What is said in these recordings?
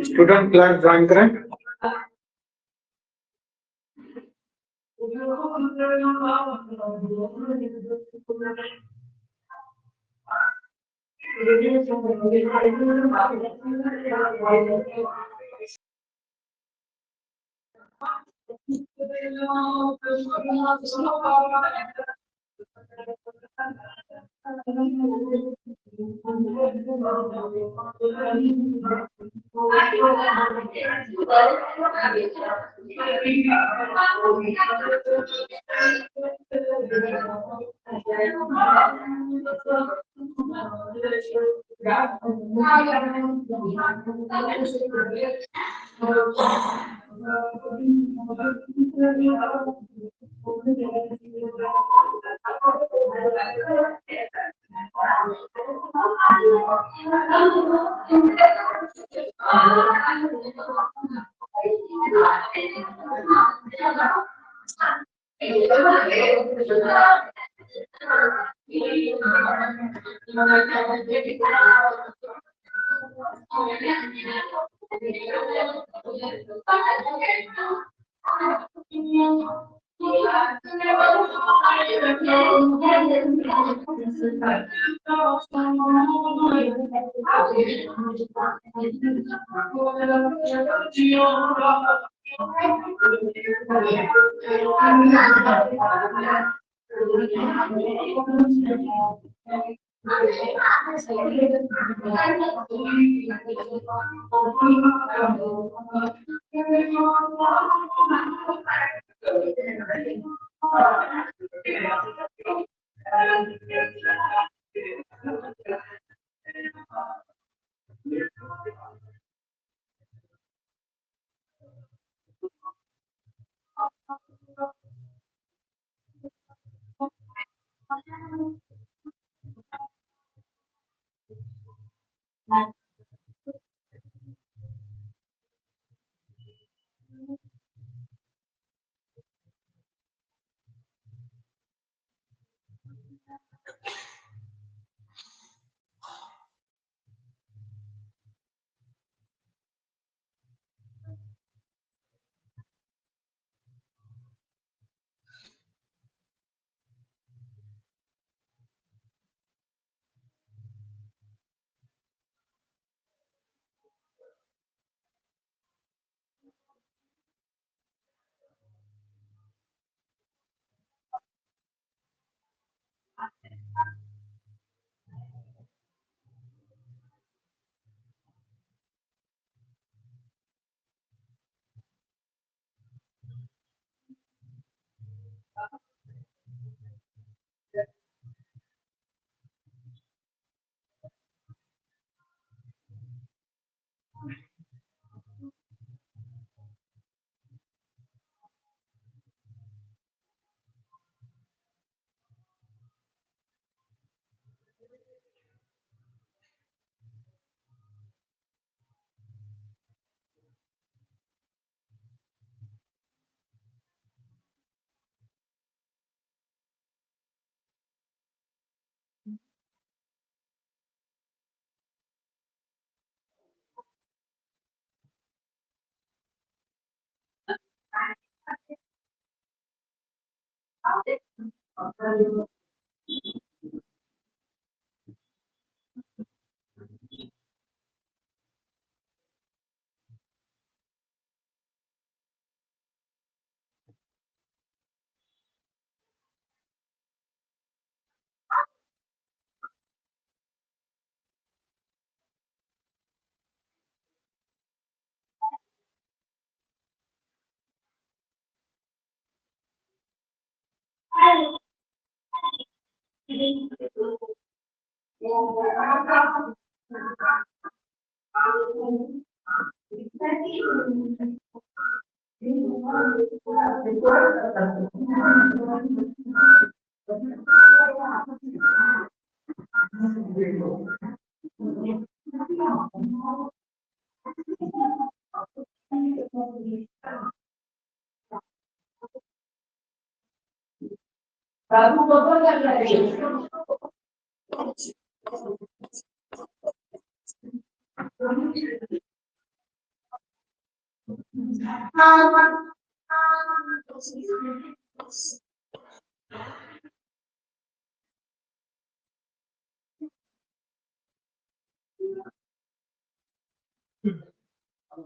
Student class join करें।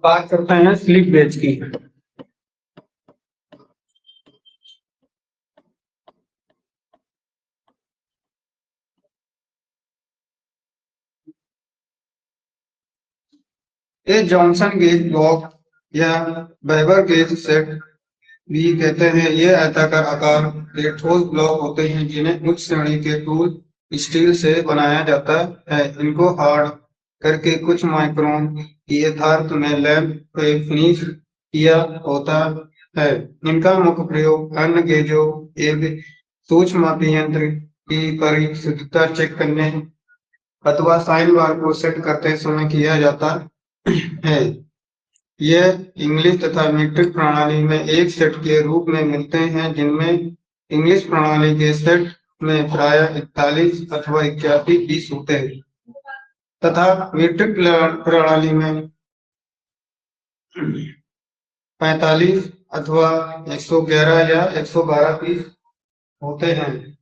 बात करते हैं स्लिप गेज की। ये जॉनसन गेज ब्लॉक या वेबर गेज सेट भी कहते हैं। ये आयताकार आकार के ठोस ब्लॉक होते हैं जिन्हें उच्च श्रेणी के टूल स्टील से बनाया जाता है। इनको हार्ड करके कुछ माइक्रोन की यथार्थ में लैब पे फिनिश किया होता है। इनका मुख्य प्रयोग अन्य गेजों एवं सूक्ष्म मापी यंत्र की परिशुद्धता चेक करने अथवा साइन बार को सेट करते समय किया जाता है। यह इंग्लिश तथा मीट्रिक प्रणाली में एक सेट के रूप में मिलते हैं, जिनमें इंग्लिश प्रणाली के सेट में प्रायः 41 अथवा 81 पीस होते हैं तथा मीट्रिक प्रणाली में 45 अथवा 111 या 112 पीस होते हैं।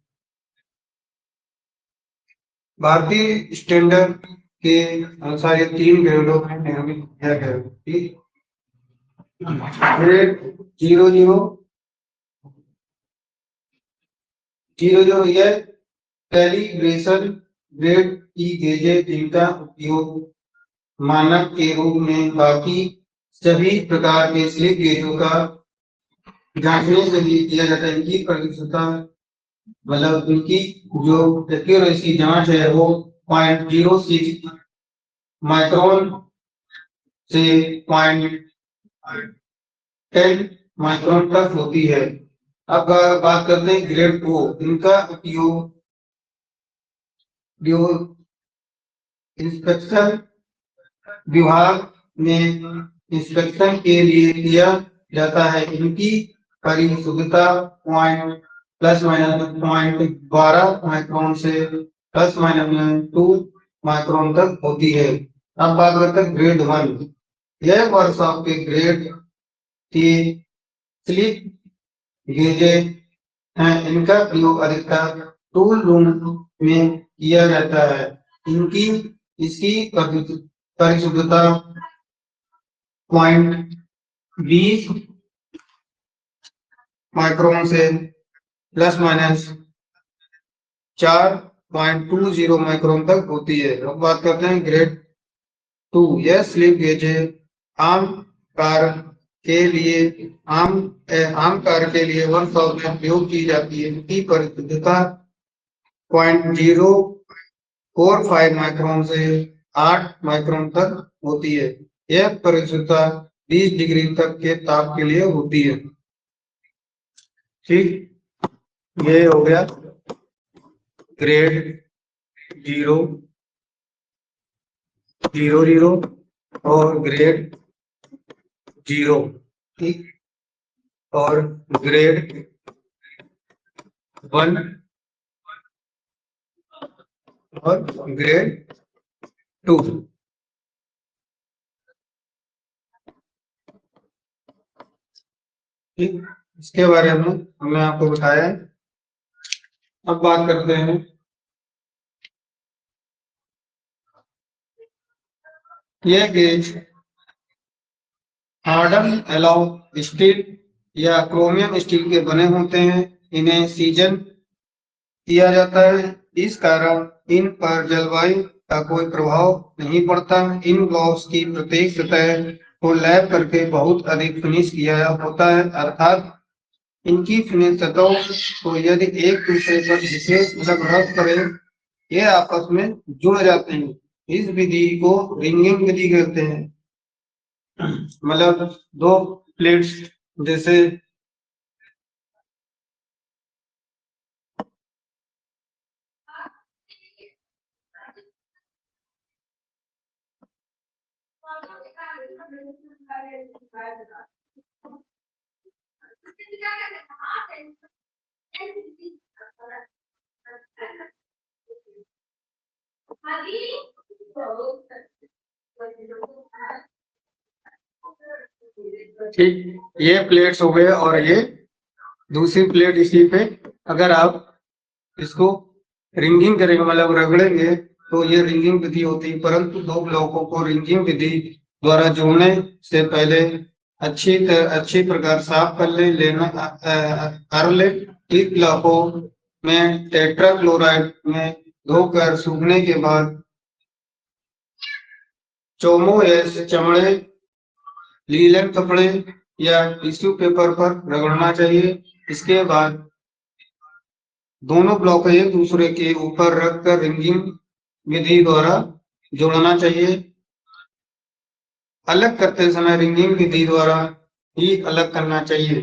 भारतीय स्टैंडर्ड के अनुसार ये 3 ग्रेडों में निर्मित किया गया है। ग्रेड 00 यह कैलिब्रेशन ग्रेड की गेजें जिनका उपयोग मानक के रूप में बाकी सभी प्रकार के स्लिप गेजों का जांचने के लिए किया जाता है। इनकी परिशुद्धता मतलब इनकी जो एक्यूरेसी जांच है वो 0.06 माइक्रोन से 0.10 माइक्रोन तक होती है। अब बात करते हैं ग्रेड 2। इनका उपयोग इंस्पेक्शन विभाग में इंस्पेक्शन के लिए किया जाता है। इनकी परिशुद्धता ±0.12 माइक्रोन से ±2 माइक्रोन तक होती है। अब बात करते हैं ग्रेड 1। यह वर्कशॉप के ग्रेड की स्लिप गेजें हैं। इनका प्रयोग अधिकतर टूल रूम में किया जाता है। इसकी परिशुद्धता 0.20 माइक्रोन से ±4.20 माइक्रोन तक होती है। अब बात करते हैं ग्रेड 2। यह स्लिप गेजें आम कार के लिए वर्कशॉप में प्रयोग की जाती है। इनकी परिशुद्धता 0.045 माइक्रोन से 8 माइक्रोन तक होती है। यह परिशुद्धता 20 डिग्री तक के ताप के लिए होती है। ठीक, ये हो गया ग्रेड 0, 00 और ग्रेड 0। ठीक, और ग्रेड 1 और ग्रेड 2। ठीक, इसके बारे में हमने आपको बताया। अब बात करते हैं ये गेज हार्डन एलॉय स्टील या क्रोमियम स्टील के बने होते हैं। इन्हें सीजन किया जाता है, इस कारण इन पर जलवायु का कोई प्रभाव नहीं पड़ता। इन ग्लोव्स की प्रत्येक सतह को लैप करके बहुत अधिक फिनिश किया होता है, अर्थात इनकी फिनिश सतहों को यदि एक दूसरे पर विशेष मतलब रब करें, ये आपस में जुड़ जाते हैं। इस विधि को रिंगिंग विधि कहते हैं। मतलब दो प्लेट्स जैसे ठीक, ये प्लेट्स हो गए और ये दूसरी प्लेट इसी पे अगर आप इसको रिंगिंग करेंगे मतलब रगड़ेंगे तो ये रिंगिंग विधि होती है, परंतु दो ब्लॉकों को रिंगिंग विधि द्वारा जोड़ने से पहले अच्छी प्रकार साफ कर ले। इन ब्लॉकों में टेट्राक्लोराइड में धोकर सूखने के बाद चोमो या चमड़े, लीलन कपड़े या टिश्यू पेपर पर रगड़ना चाहिए। इसके बाद दोनों ब्लॉक एक दूसरे के ऊपर रखकर रिंगिंग विधि द्वारा जोड़ना चाहिए। अलग करते समय रिंगिंग विधि द्वारा ही अलग करना चाहिए।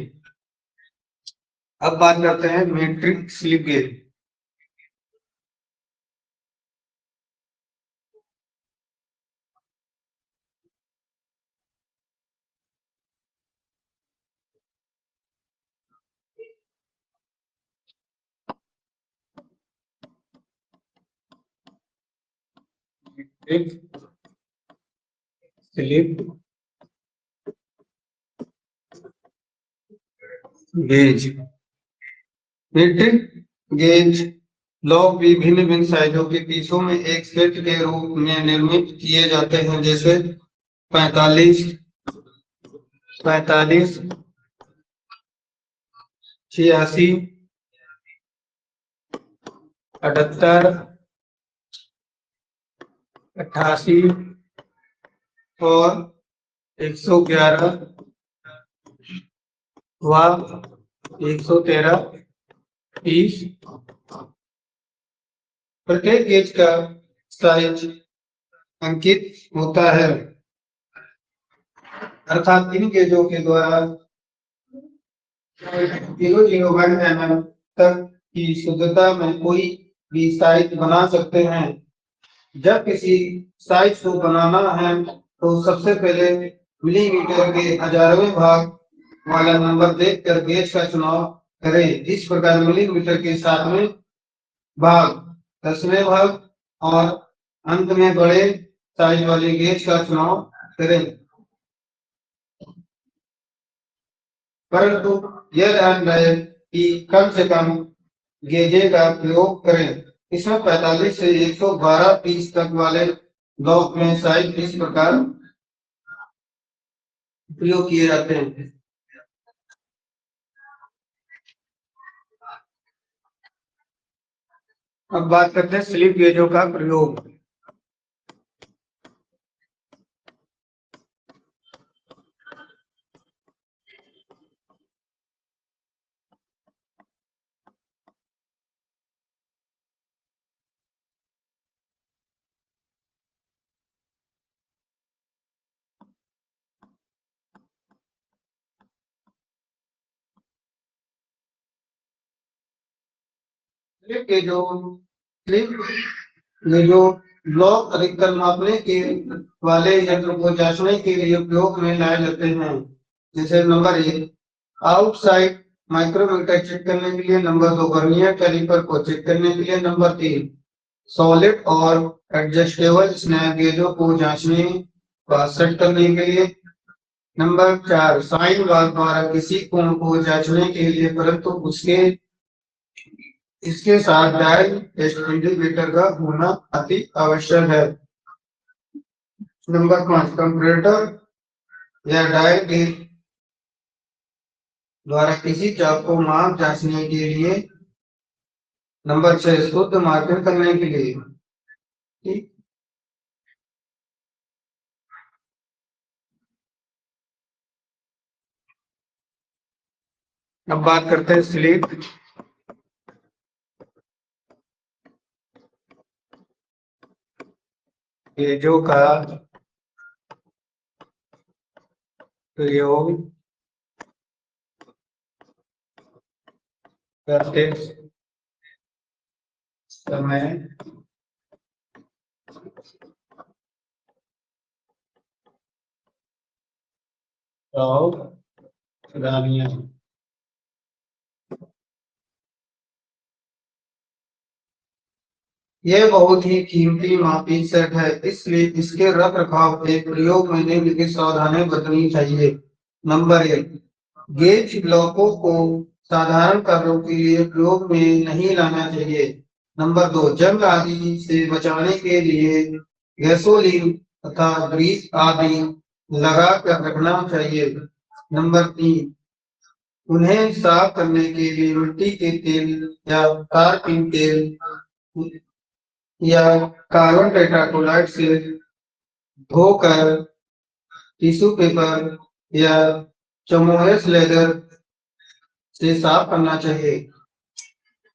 अब बात करते हैं metric slip gauge. Metric slip gauge. Metric gauge block भी भिन्न भिन्न साइजों के पीसों में एक सेट के रूप में निर्मित किए जाते हैं, जैसे 45, 45, 86, 78, 88 और 111 व 113, 30। प्रत्येक गेज का साइज अंकित होता है, अर्थात इन गेजों के द्वारा 001 mm तक की शुद्धता में कोई भी साइज बना सकते हैं। जब किसी साइज को बनाना है तो सबसे पहले मिलीमीटर के 1000वें भाग वाला नंबर देखकर गेज का चुनाव करें। इस प्रकार मिलीमीटर के 7वें भाग, 10वें भाग और अंत में बड़े साइज वाले गेज का चुनाव करें। परंतु यह ध्यान रहे कि कम से कम गेजे का प्रयोग करें। इसमें 45 से 112 पीस तक वाले ब्लॉक में साइज इस प्रकार प्रयोग किए जाते हैं। अब बात करते हैं स्लिप गेजों का प्रयोग। स्लिप गेजों ब्लॉक अधिकतर मापने के वाले यंत्र को जांचने के लिए उपयोग में लाए जाते हैं। जैसे नंबर 1 आउटसाइड माइक्रोमीटर चेक करने के लिए, नंबर 2 वर्नियर कैलिपर को चेक करने के लिए, नंबर 3 सॉलिड और एडजस्टेबल स्नैप गेजों को जांचने व सेट करने के लिए, नंबर 4 साइन बार द्वारा किसी कोण को जांचने के लिए, परंतु इसके साथ डायल टेस्ट इंडिकेटर का होना अति आवश्यक है। नंबर 5 कंपैरेटर या डायल गेज द्वारा किसी चाप को माप जांचने के लिए, नंबर 6 शुद्ध मार्किंग करने के लिए। ठीक, अब बात करते हैं स्लिप गेजों का प्रयोग करते समय सावधानियां। यह बहुत ही कीमती मापी सेट है, इसलिए इसके रख रखाव के प्रयोग में निम्नलिखित सावधानियां बरतनी चाहिए। नंबर 1, गेज ब्लॉकों को साधारण कार्यों के लिए प्रयोग में नहीं लाना चाहिए। नंबर 2, जंग आदि से बचाने के लिए गैसोलीन तथा ग्रीस आदि लगा कर रखना चाहिए। नंबर 3, उन्हें साफ करने के लिए मिट्टी के तेल या तारपीन तेल या कार्बन टेट्राक्लोराइड से धोकर टिश्यू पेपर या चमोएस लेदर से साफ करना चाहिए।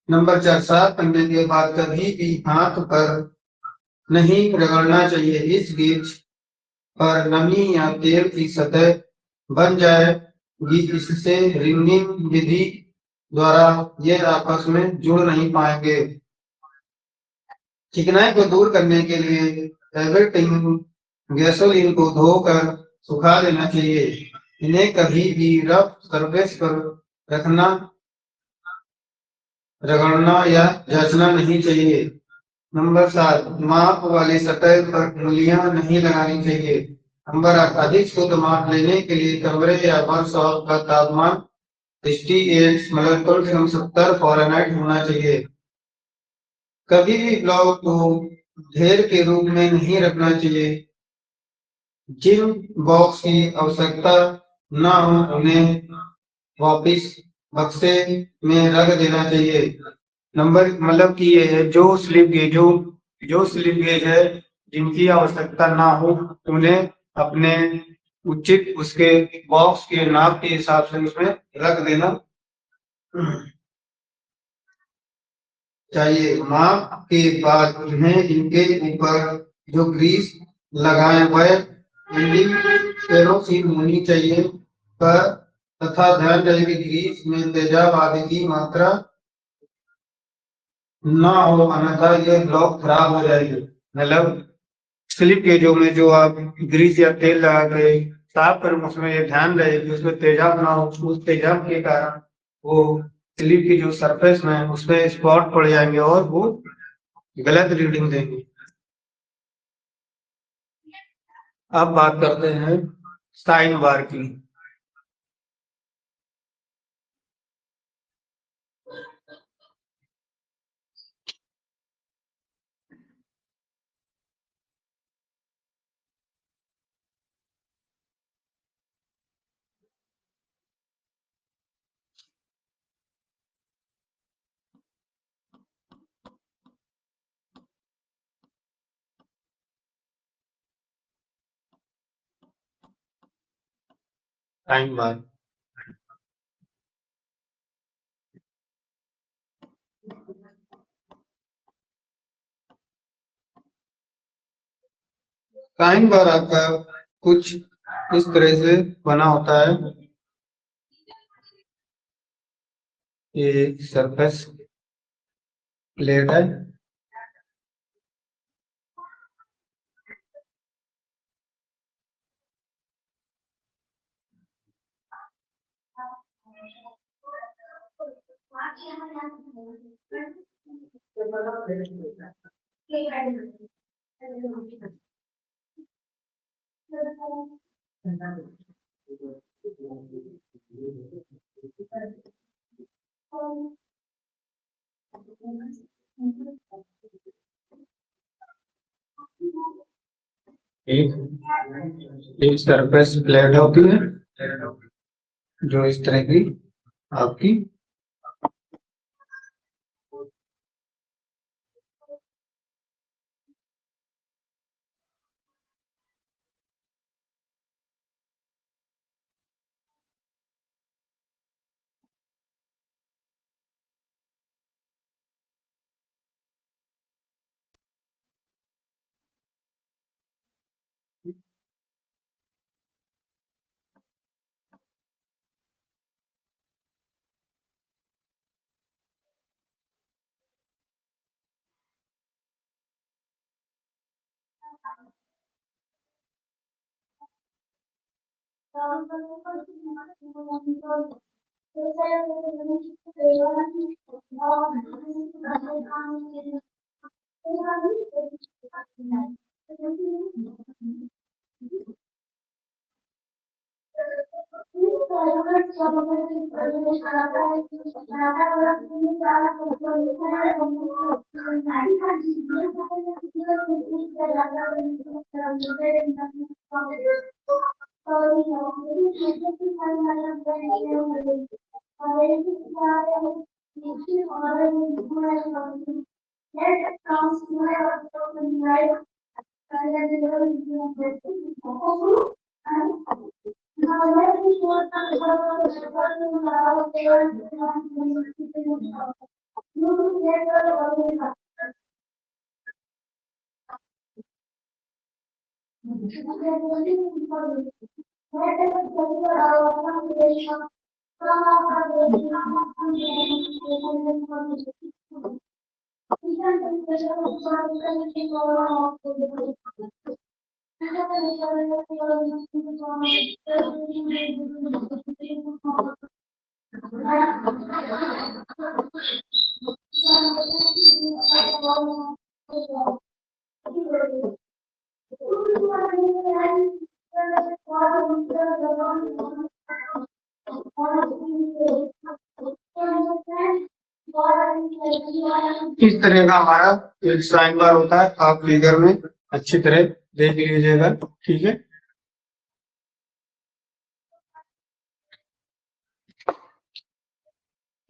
नंबर 4, साफ करने के बाद कभी भी हाथ पर नहीं रगड़ना चाहिए। इस गेज पर नमी या तेल की सतह बन जाएगी, इससे रिंगिंग विधि द्वारा ये आपस में जुड़ नहीं पाएंगे। चिकनाई को दूर करने के लिए एवर्टिंग गैसोलीन को धोकर सुखा देना चाहिए। इन्हें कभी भी रफ सरफेस पर रखना, रगड़ना या जांचना नहीं चाहिए। नंबर 7, माप वाली सतह पर उंगलियां नहीं लगानी चाहिए। नंबर 8, अधिक शुद्ध माप लेने के लिए कमरे या वर्कशॉप का तापमान 68 मतलब कम से कम 70 फ़ारेनहाइट होना चाहिए। कभी भी ब्लॉक को ढेर के रूप में नहीं रखना चाहिए। जिन बॉक्स की आवश्यकता न हो उन्हें वापिस बक्से में रख देना चाहिए। नंबर मतलब कि ये है जो स्लिप गेज है जिनकी आवश्यकता ना हो उन्हें अपने उचित उसके बॉक्स के नाप के हिसाब से उसमें रख देना चाहिए। माप के बाद उन्हें इनके ऊपर जो ग्रीस लगाए वह एंडिंग केरोसिन होनी चाहिए पर तथा ध्यान रहे कि ग्रीस में तेजाब आदि की मात्रा ना हो, अन्यथा ये ब्लॉक खराब हो जाएगी। मतलब स्लिप गेजों में जो आप ग्रीस या तेल लगा के साफ करें उसमें ये ध्यान रहे कि उसमें तेजाब ना हो। उस तेजाब के कारण वो स्लिप की जो सरफेस में उसमें स्पॉट पड़ जाएंगे और वो गलत रीडिंग देंगे। अब बात करते हैं साइन बार की। साइन बार साइन बार आपका कुछ इस तरह से बना होता है। ये सरफेस प्लेट है। एक सरफेस प्लेट होती है जो इस तरह की आपकी इस तरह का हमारा एक साइन बार होता है, आप फिगर में अच्छी तरह देख लीजिएगा। ठीक है,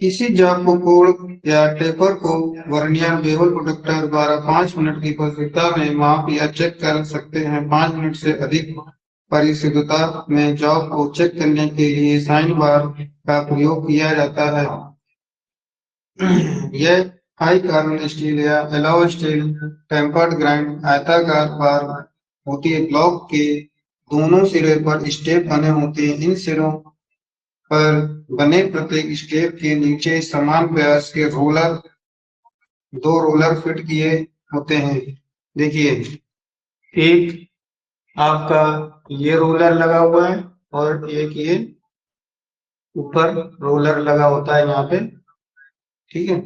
किसी जॉब को कोड या टेपर को वर्नियर बेवल प्रोटेक्टर द्वारा 5 मिनट की परिशुद्धता में माप या चेक कर सकते हैं। 5 मिनट से अधिक परिशुद्धता में जॉब को चेक करने के लिए साइन बार का प्रयोग किया जाता है। यह हाई कार्बन स्टील या एलॉय स्टील टेम्पर्ड ग्राइंड आयताकार बार होती है। ब्लॉक के दोनों सिरे पर स्टेप बने होते हैं। इन सिरों पर बने प्रत्येक स्टेप के नीचे समान व्यास के दो रोलर फिट किए होते हैं। देखिए, एक आपका ये रोलर लगा हुआ है और एक ये ऊपर रोलर लगा होता है यहाँ पे। ठीक है,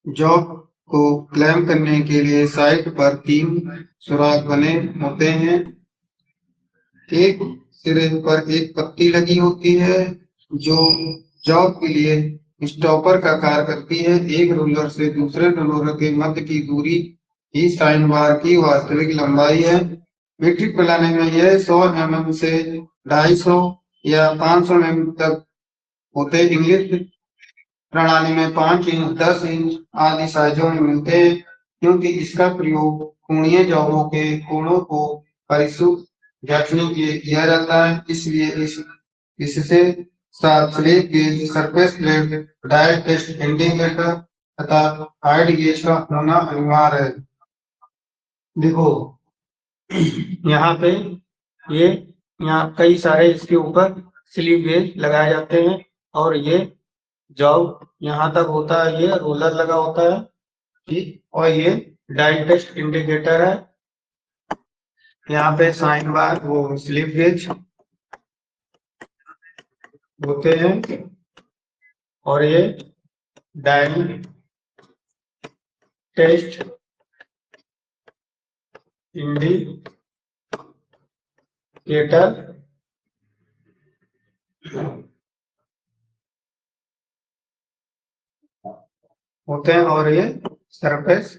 जॉब को क्लैंप करने के लिए साइड पर 3 सुराख बने होते हैं। एक सिरे पर एक पत्ती लगी होती है जो जॉब के लिए स्टॉपर का कार्य करती है। एक रोलर से दूसरे रोलर के मध्य की दूरी ही साइन बार की वास्तविक लंबाई है। मीट्रिक पैमाने में यह 100 mm से 250 या 500 mm तक होते। इंग्लिश प्रणाली में 5 इंच, 10 इंच आदि साइजों में मिलते हैं। क्योंकि इसका प्रयोग कोणीय जॉबों के कोणों को परिशुद्ध जांचने के लिए किया जाता है, इसलिए इससे साथ slip gauge, surface plate, dial test indicator तथा हाइट गेज का होना अनिवार्य है। देखो यहाँ पे ये यहाँ कई सारे इसके ऊपर स्लिप गेज लगाए जाते हैं और ये जॉब यहाँ तक होता है, ये रोलर लगा होता है। ठीक, और ये डायल टेस्ट इंडिकेटर है। यहाँ पे साइन बार वो स्लिप गेज होते हैं और ये डायल टेस्ट इंडिकेटर होते हैं और ये सरफेस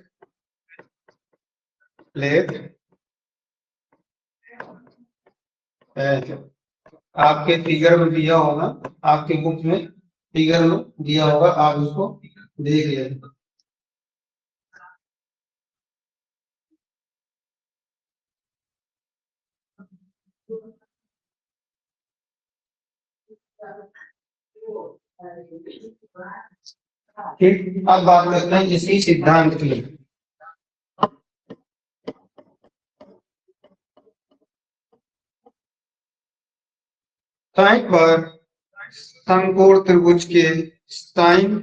प्लेट है। आपके फिगर में दिया होगा, आपके बुक में फिगर में दिया होगा, आप उसको देख लें। ठीक, अब बात करते हैं इसी सिद्धांत की। साइन पर समकोण त्रिभुज के साइन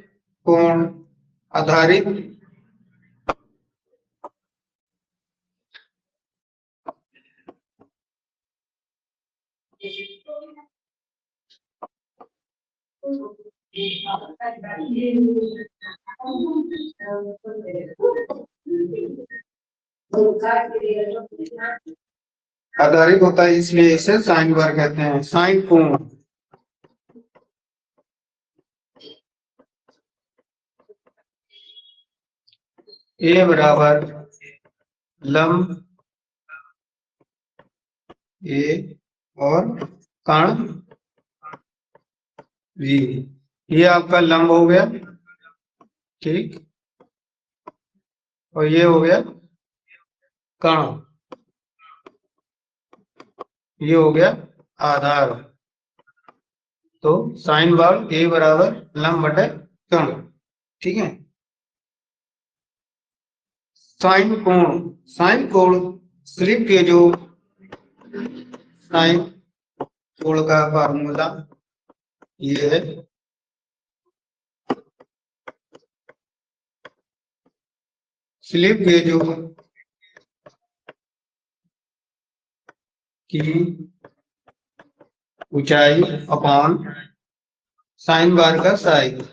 कोण आधारित आधारित होता है, इसलिए इसे साइन बार कहते हैं। साइन कोण, ए बराबर लंब ए और कर्ण बी, ये आपका लंब हो गया, ठीक, और ये हो गया कर्ण, ये हो गया आधार। तो साइन बार ए बराबर लंब बटे कर्ण, ठीक है। साइन कोण, साइन कोण स्लिप के जो साइन कोण का फार्मूला ये है, स्लिप गेज की ऊंचाई अपॉन साइन बार का साइज,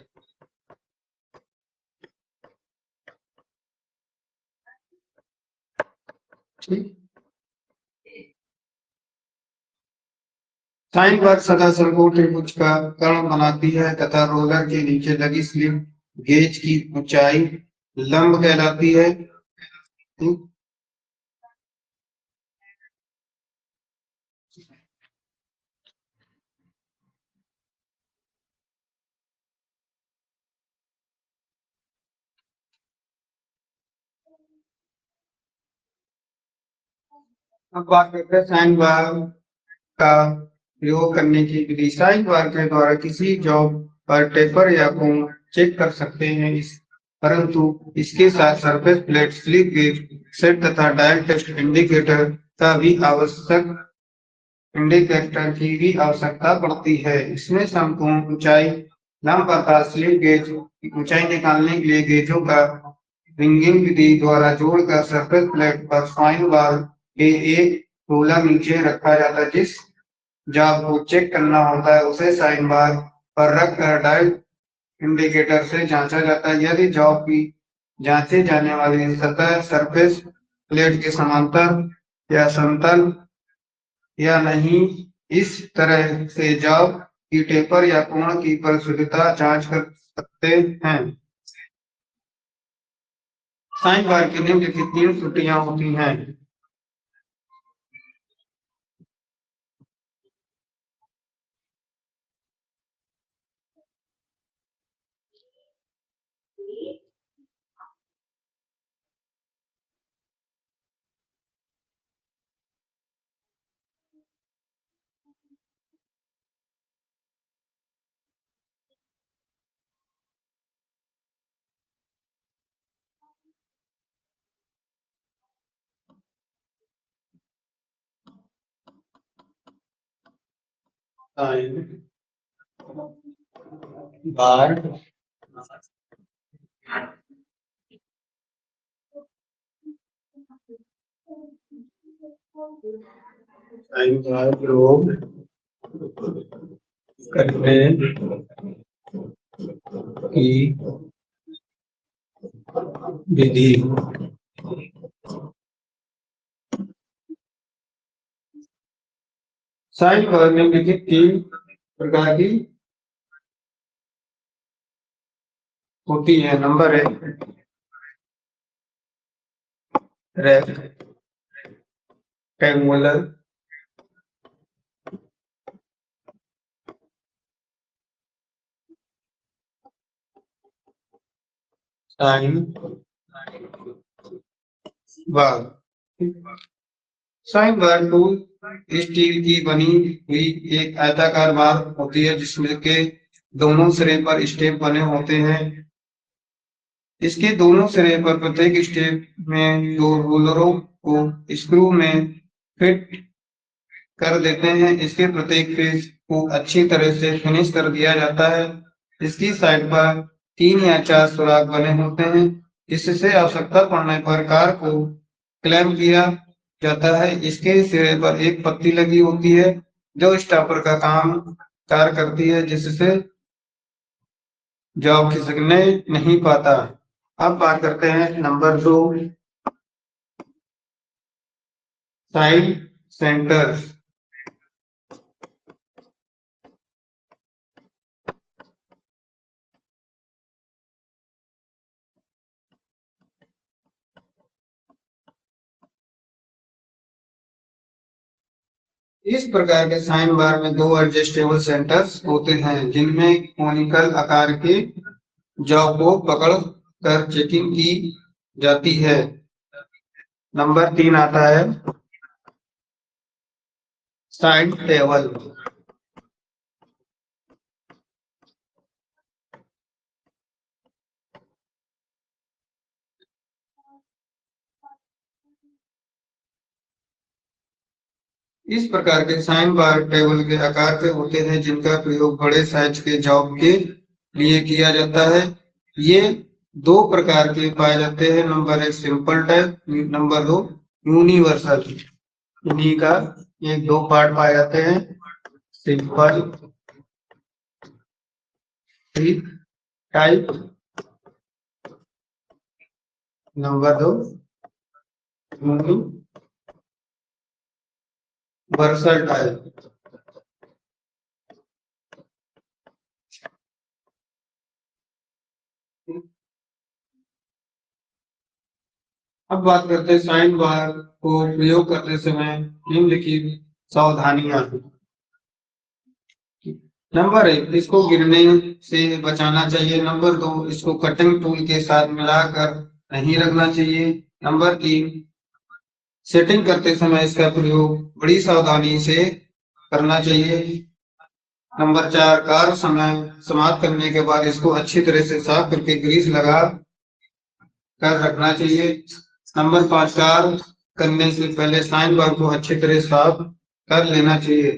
ठीक। साइन बार सदा सर्कुलर त्रिभुज का कर्ण बनाती है तथा रोलर के नीचे लगी स्लिप गेज की ऊंचाई लंब कहलाती है, ठीक? अब बात करते हैं साइन बार का प्रयोग करने की विधि। साइन बार के द्वारा किसी जॉब पर टेपर या कोण चेक कर सकते हैं, परंतु इसके साथ surface plate, slip gauge set तथा डायल टेस्ट इंडिकेटर की भी आवश्यकता पड़ती है। इसमें समकोण ऊंचाई लंब तथा स्लिप गेज की ऊंचाई निकालने के लिए गेजों का रिंगिंग विधि द्वारा जोड़कर सरफेस प्लेट पर साइन बार के एक रोलर नीचे रखा जाता है। जिस जॉब को चेक करना होता है उसे साइन बार पर रखकर डायल इंडिकेटर से जांचा जाता है। यदि जॉब की जांचे जाने वाली सतह सरफेस प्लेट के समांतर या समतल या नहीं, इस तरह से जॉब की टेपर या कोण की परिशुद्धता जांच कर सकते हैं। साइन बार की निम्नलिखित 3 त्रुटियां होती हैं। साइन बार प्रयोग करने की विधि। साइन बार निम्नलिखित 3 प्रकार की होती है। Number 1 rectangular, sine bar. Sine bar tool steel की बनी हुई एक आयताकार बार होती है जिसमें के दोनों सिरे पर स्टेप बने होते हैं। इसके दोनों सिरे पर प्रत्येक स्टेप में 2 रोलरों को स्क्रू में फिट कर देते हैं। इसके प्रत्येक फेस को अच्छी तरह से फिनिश कर दिया जाता है। इसकी साइड पर 3 या 4 सुराख बने होते हैं, इससे आवश्यकता पड़ने पर कार को क्लैंप किया जाता है। इसके सिरे पर एक पत्ती लगी होती है जो स्टॉपर का काम कार करती है, जिससे जॉब खिसकने नहीं पाता। अब बात करते हैं नंबर 2, साइड सेंटर्स। इस प्रकार के साइन बार में दो एडजस्टेबल सेंटर्स होते हैं जिनमें कोनिकल आकार के जॉ को पकड़ कर चेकिंग की जाती है। नंबर 3 आता है साइड टेबल। इस प्रकार के साइन बार टेबल के आकार के होते हैं जिनका प्रयोग बड़े साइज के जॉब के लिए किया जाता है। ये दो प्रकार के पाए जाते हैं। Number 1 simple type, number 2 universal. इन्हीं का ये दो पार्ट पाए जाते हैं, simple type, number 2 universal type. अब बात करते हैं साइन बार को प्रयोग करते समय निम्नलिखित सावधानियां। नंबर 1 इसको गिरने से बचाना चाहिए। नंबर 2 इसको कटिंग टूल के साथ मिलाकर नहीं रखना चाहिए। नंबर 3 सेटिंग करते समय इसका प्रयोग बड़ी सावधानी से करना चाहिए। नंबर 4 कार्य समय समाप्त करने के बाद इसको अच्छी तरह से साफ करके ग्रीस लगा कर रखना चाहिए। नंबर 5 कार्य करने से पहले साइन बार को अच्छी तरह साफ कर लेना चाहिए।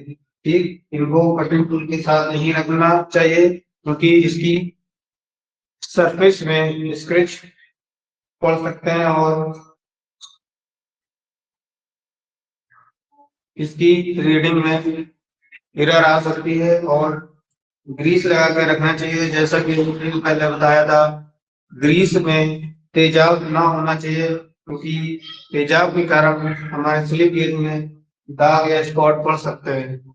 ठीक, इनको कटिंग टूल के साथ नहीं रखना चाहिए क्योंकि इसकी सरफेस में स्क्रैच पड़ सकते हैं और इसकी रीडिंग में एरर आ सकती है। और ग्रीस लगा के रखना चाहिए, जैसा कि मैंने पहले बताया था। ग्रीस में तेजाब ना होना चाहिए क्योंकि तेजाब के कारण हमारे स्लिप गेज में दाग या स्पॉट पड़ सकते हैं।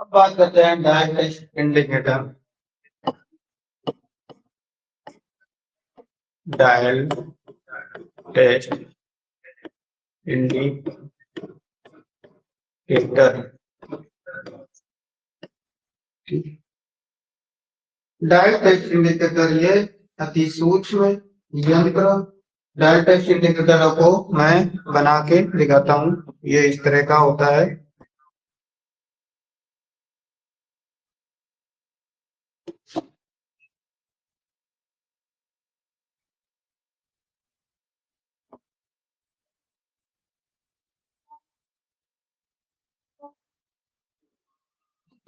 अब बात करते हैं dial test indicator. Dial test indicator. Dial test indicator ये अति सूक्ष्म यंत्र डायल टेस्ट इंडिकेटर को मैं बना के दिखाता हूँ। ये इस तरह का होता है।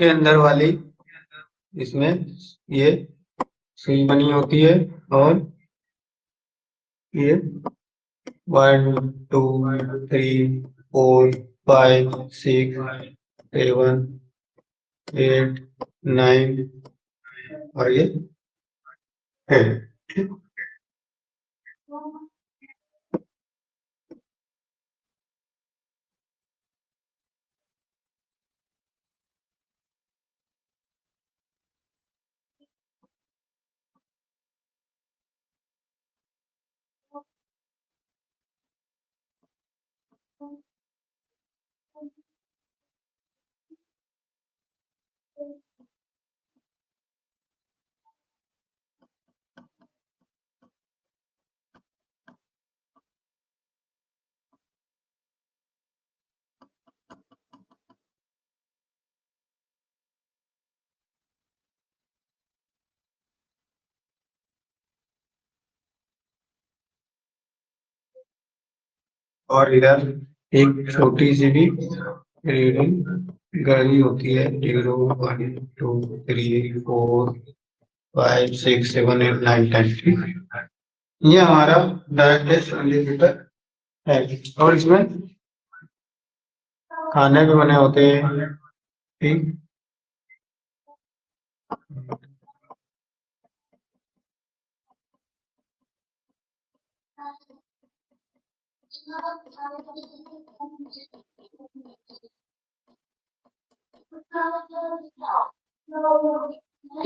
के अंदर वाली इसमें ये सुई बनी होती है और ये 1 2 3 4 5 6 7 8 9 और ये 10। और इधर एक छोटी सी भी रीडिंग घड़ी होती है, 0 1 2 3 4 5 6 7 8 9 10। ये हमारा डायटेस्ट इंडिकेटर है। और इसमें खाने भी बने होते हैं, ठीक।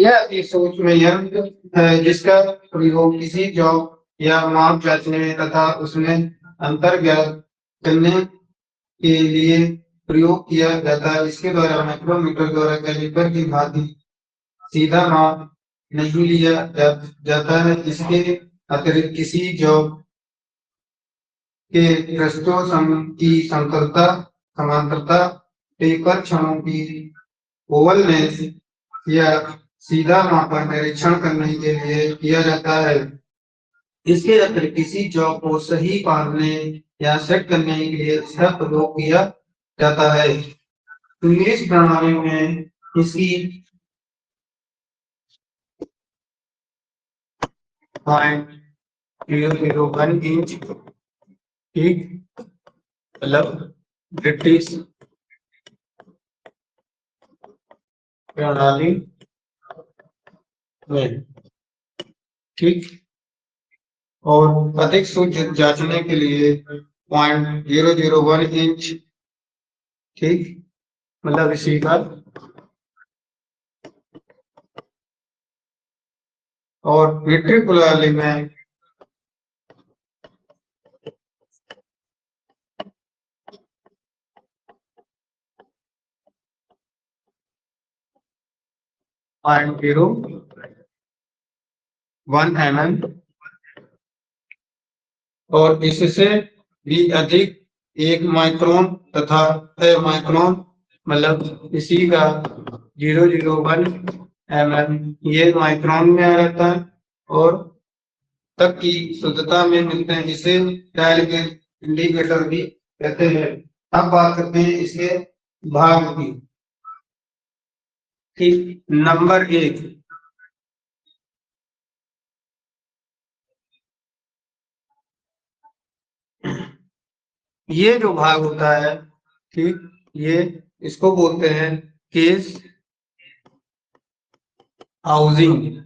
यह एक सोच में यंत्र है जिसका प्रयोग किसी जॉब या माप जांचने तथा उसमें अंतर ज्ञात करने के लिए प्रयोग किया जाता है। इसके द्वारा माइक्रोमीटर द्वारा कैलिपर की भांति सीधा माप नहीं लिया जाता है। इसके अतिरिक्त किसी जॉब के पृष्ठों की समतलता, समांतरता, टेपर क्षणों की ओवलनेस या सीधा मापन निरीक्षण करने के लिए किया जाता है। इसके अतिरिक्त किसी जॉब को सही पालने या सेट करने के लिए इसका प्रयोग किया जाता है। इंग्लिश प्रणाली में इसकी 0.001 इंच, ठीक, मतलब ब्रिटिश प्रणाली में, ठीक। और अधिक सूक्ष्म जांचने के लिए 0.001 इंच, ठीक, मतलब इसी का। और मीट्रिक प्रणाली में 0.01 mm और इससे भी अधिक 1 माइक्रोन तथा 6 माइक्रोन, मतलब इसी का 0.01 mm ये माइक्रोन में आ जाता है और तक की शुद्धता में मिलते हैं। इसे डायल के इंडिकेटर भी कहते हैं। अब बात करते हैं इसके भाग की, ठीक। नंबर 1, ये जो भाग होता है, ठीक, ये इसको बोलते हैं केस हाउसिंग,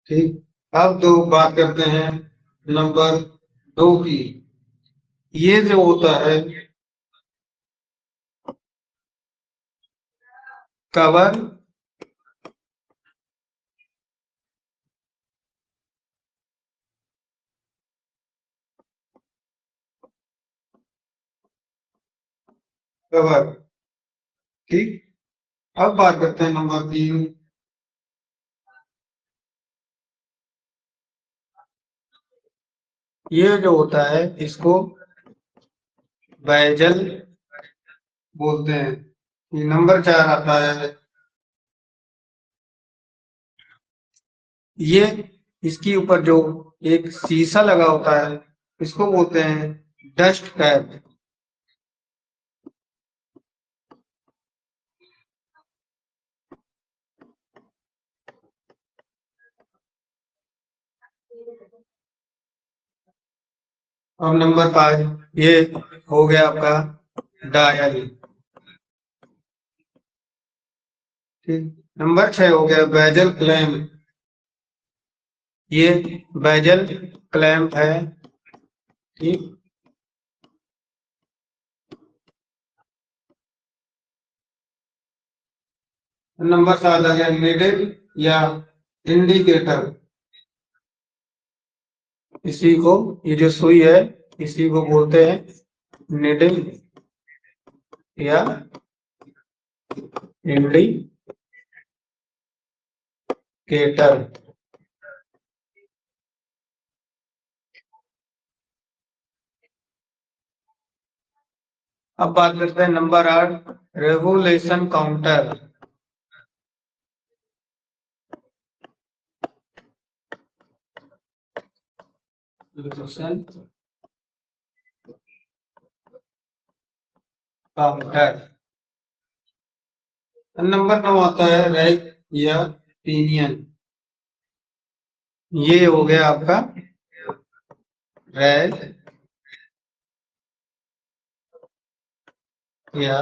ठीक। अब दो बात करते हैं नंबर 2 की। ये जो होता है कवर कवर, ठीक। अब बात करते हैं नंबर 3। ये जो होता है इसको बेजल बोलते हैं। ये नंबर 4 आता है, ये इसके ऊपर जो एक शीशा लगा होता है इसको बोलते हैं डस्ट कैप। और नंबर 5 ये हो गया आपका डायल, ठीक। नंबर 6 हो गया बेजल क्लैंप। ये बेजल क्लैंप है, ठीक। नंबर 7 आ गया निडल या इंडिकेटर। इसी को, ये जो सुई है इसी को बोलते हैं निडल या इंडिकेटर। अब बात करते हैं number 8 revolution counter. Location counter. Number 9 आता है रैक या पिनियन। ये हो गया आपका रैक या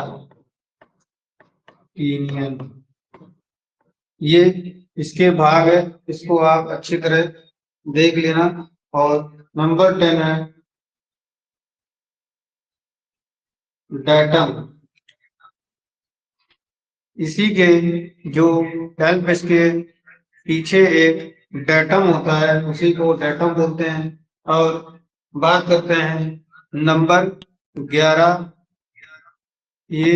पिनियन। ये इसके भाग है, इसको आप अच्छी तरह देख लेना। और नंबर 10 है डेटम। इसी के जो हेल्प इसके पीछे एक डेटम होता है, उसी को डेटम बोलते हैं। और बात करते हैं नंबर 11। ये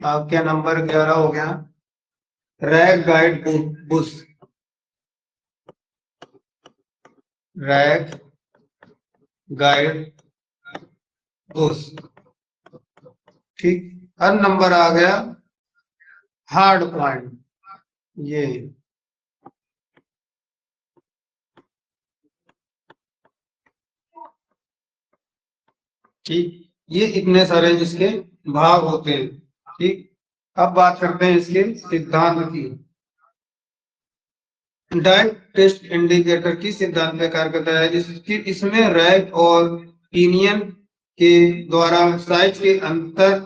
आपके नंबर 11 हो गया rack guide Bush. Rack guide Bush, ठीक। हर नंबर आ गया हार्ड पॉइंट। ये ठीक, ये इतने सारे इसके भाग होते हैं, ठीक। अब बात करते हैं इसके सिद्धांत की। डाइट टेस्ट इंडिकेटर की सिद्धांत में कार्य करता है, जिसकी इसमें रैक और पिनियन के द्वारा साइज के अंतर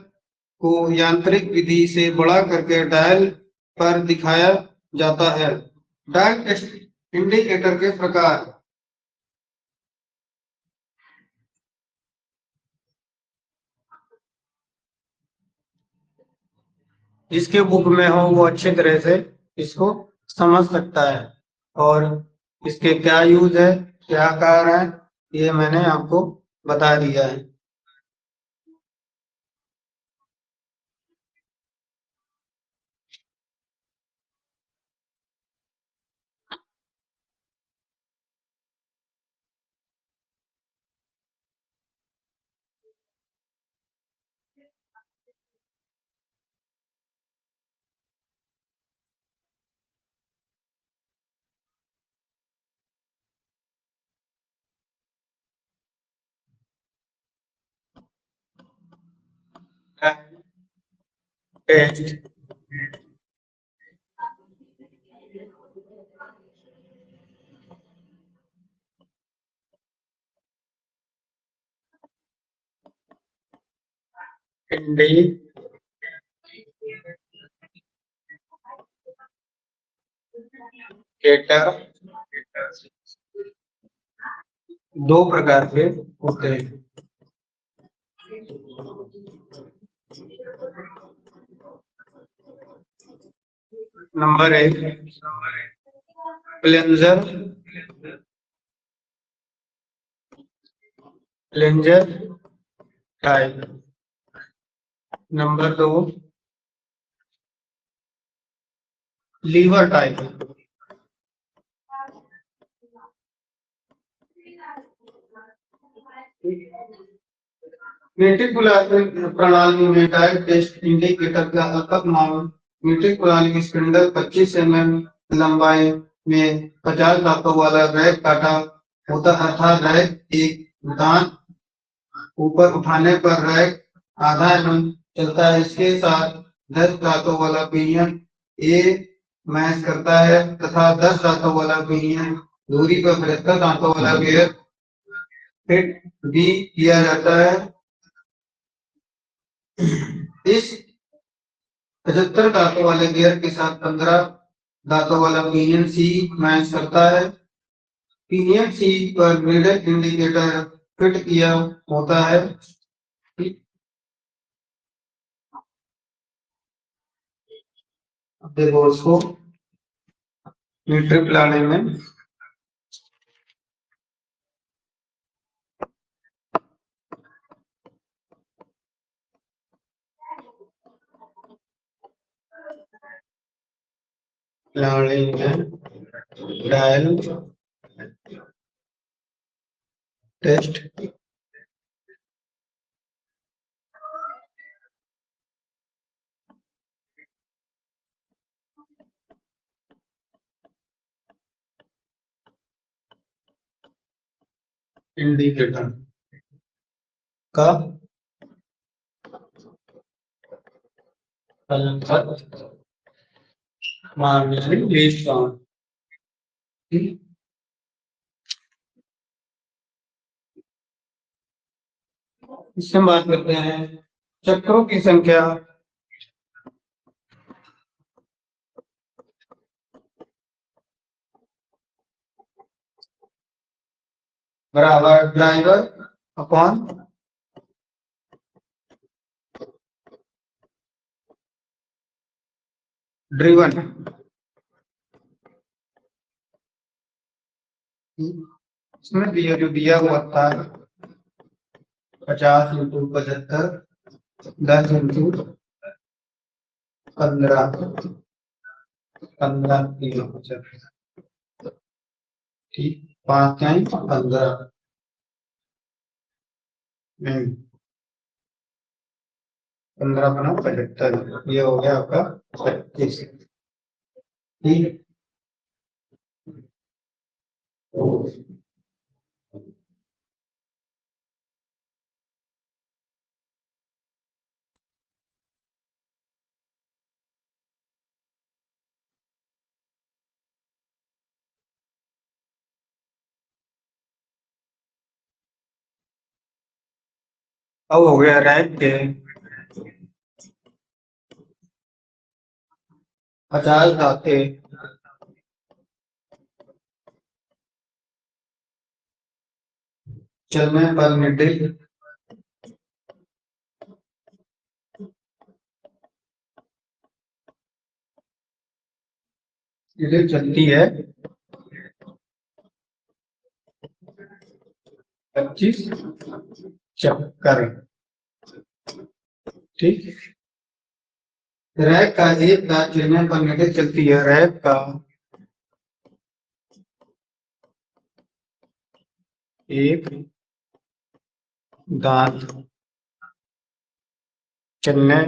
को यांत्रिक विधि से बड़ा करके डायल पर दिखाया जाता है। डाइट टेस्ट इंडिकेटर के प्रकार। जिसके बुक में हो वो अच्छी तरह से इसको समझ सकता है। और इसके क्या यूज है, क्या कार्य है, ये मैंने आपको बता दिया है। टेस्ट इंडिकेटर दो प्रकार के होते हैं। Number 1 plunger, plunger type. Number 2 lever type. Metric प्रणाली में डाइट टेस्ट इंडिकेटर का व्यापक नाम मीट्रिक प्रणाली की स्पिंडल 25 लंबाई में 50 दांतों वाला रैक काटा होता, अर्थात रैक एक दांत ऊपर उठाने पर रैक आधा चलता है। इसके साथ 10 दांतों वाला पिनियन ए मैच करता है तथा 10 दांतों वाला पिनियन दूरी पर 75 दांतों वाला गियर फिट भी किया जाता है। इस 75 दांतों वाले गियर के साथ 15 दांतों वाला पिनियन सी मैच करता है। पिनियन सी पर मिडल इंडिकेटर फिट किया होता है। अब देखो इसको मीट्रिक लाने में डायल टेस्ट इंडिकेटर का मार्जिन इससे हम बात करते हैं चक्रों की संख्या बराबर ड्राइवर अपॉन ड्रिवन। इसमें दिया जो दिया हुआ था 50 इंटू 75 10 इंटू 15 15 ठीक 5 टाइम 15 15 बना 75 ये हो गया आपका 25 ठीक। अब हो गया रैंक के 50 दाते चलने पर मिडिल मिडिल चलती है 25 चक्कर ठीक। रैक का एक दांत चलने पर मिडिल चलती है रैक का एक दांत चलने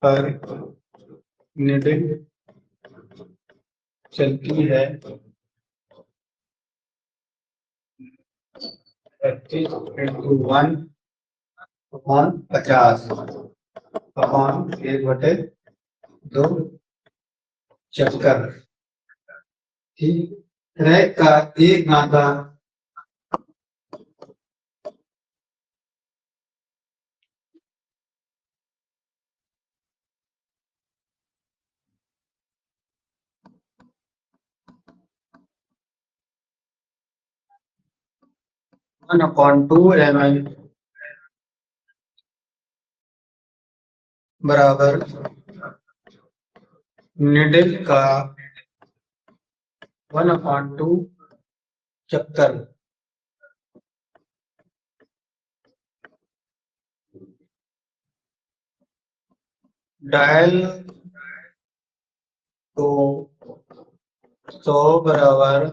पर निडिल चलती है 25 इंटू 1 अपॉन 50 अपॉन 1/2 चक्कर ठीक। रैक का एक नाता 1/2 ml बराबर निडिल का 1/2 चक्कर डायल को 100 बराबर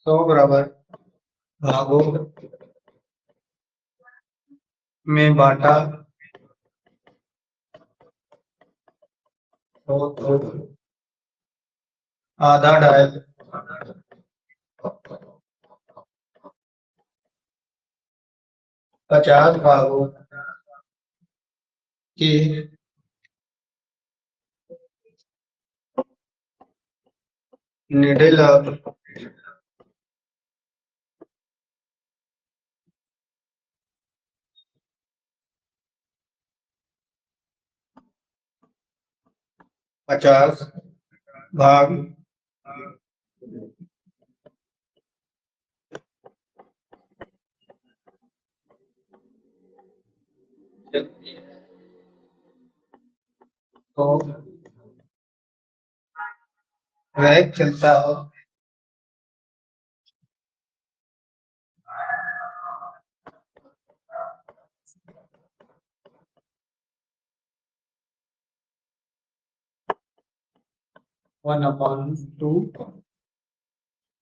100 बराबर भागों में बांटा तो आधा डायल 50 भागों के निडिल 50 भाग तो रैक चलता हो 1/2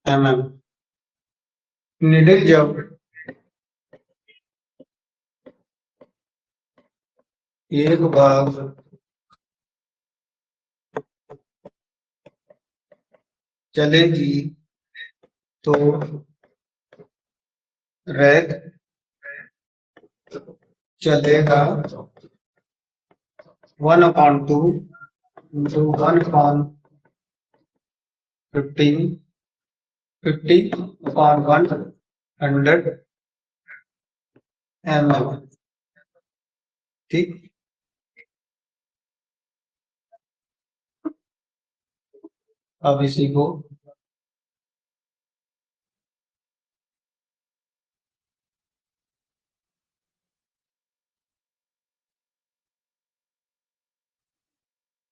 mm निडिल जब एक भाग चलेगी तो रैक चलेगा 1/2 into 1/15 50/100 ml। ठीक, अब इसी को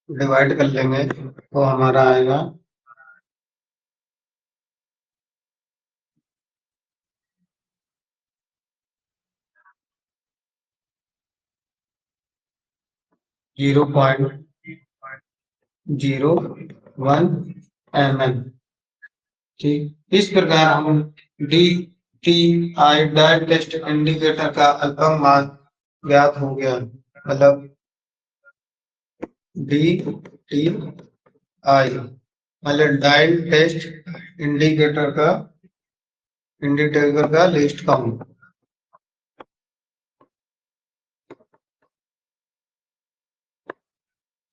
डिवाइड कर लेंगे तो हमारा आएगा 0.01 ml। ठीक, इस प्रकार हम D T I dial test indicator का अल्पम मान ज्ञात हो गया। मतलब डी टी आई मतलब डायल टेस्ट इंडिकेटर का लिस्ट काउंट।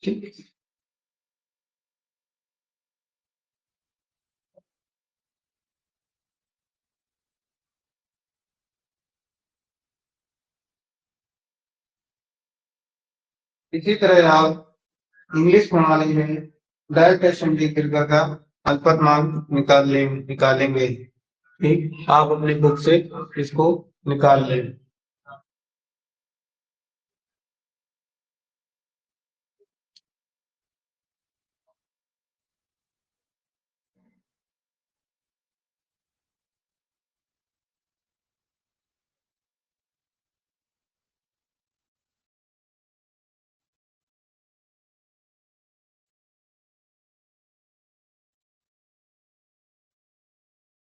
ठीक, इसी तरह आप इंग्लिश प्रणाली में डायल टेस्ट इंडिकेटर का अल्पतमांक निकालेंगे। ठीक, आप अपनी बुक से इसको निकाल लें।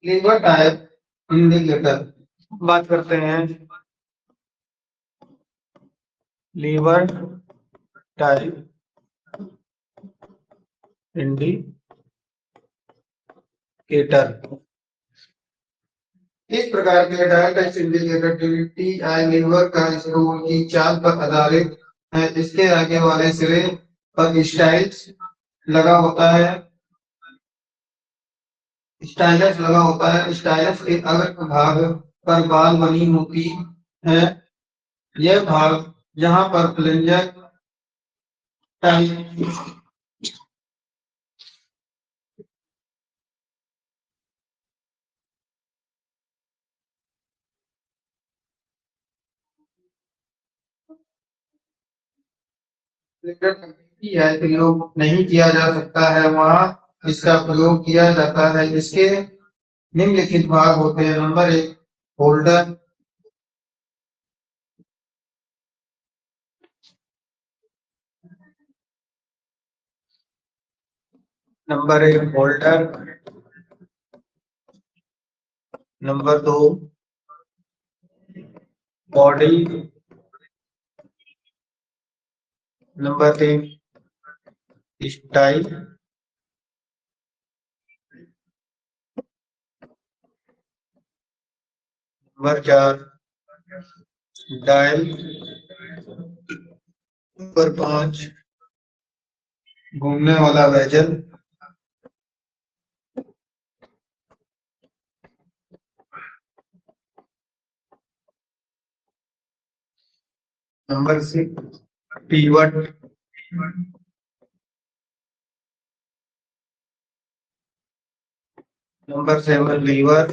लीवर टाइप इंडिकेटर बात करते हैं। लीवर टाइप इंडिकेटर इस प्रकार के dial test indicator TTI lever का स्क्रू की चाल पर आधारित है। इसके आगे वाले सिरे पर स्टाइलस लगा होता है। स्टाइलस के अग्र भाग पर बाल बनी होती है। यह भाग जहां पर प्लंजर टाइप प्रयोग नहीं किया जा सकता है, वहां इसका प्रयोग किया जाता है। इसके निम्नलिखित भाग होते हैं। Number 1 holder, holder. Number 2 body. Number 3 style. Number 4 dial. Number 5 घूमने वाला bezel. Number 6 pivot. Number 7 lever.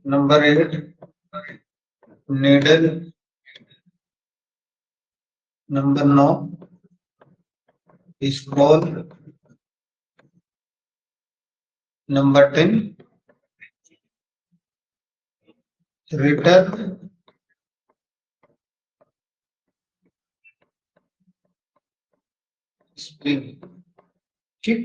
Number 8 needle. Number 9 scroll. Number 10 return spring. ठीक,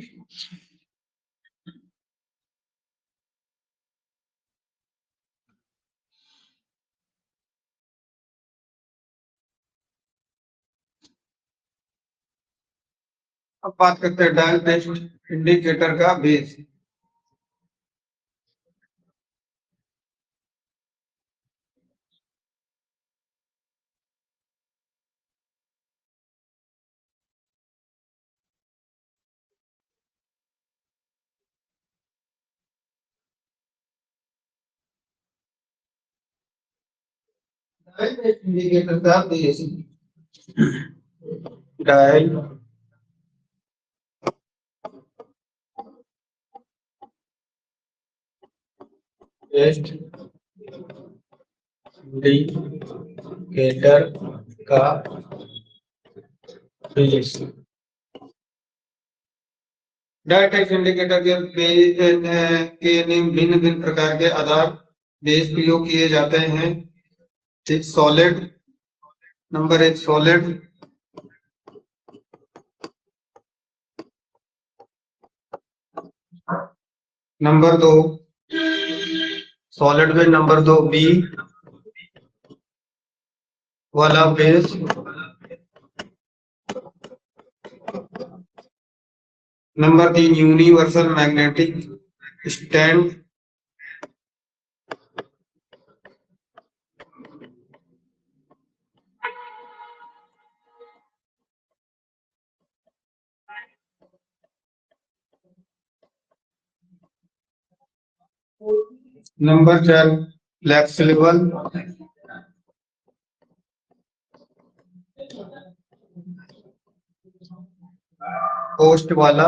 अब बात करते हैं डायल टेस्ट इंडिकेटर का बेस। डायल टेस्ट इंडिकेटर का बेस, डायल टेस्ट इंडिकेटर का बेस। डायल टेस्ट इंडिकेटर के भिन्न भिन्न प्रकार के आधार बेस प्रयोग किए जाते हैं। एक सॉलिड, नंबर एक सॉलिड, नंबर दो सॉलिड में नंबर दो बी वाला बेस, नंबर तीन यूनिवर्सल मैग्नेटिक स्टैंड, नंबर चार फ्लेक्सिबल पोस्ट वाला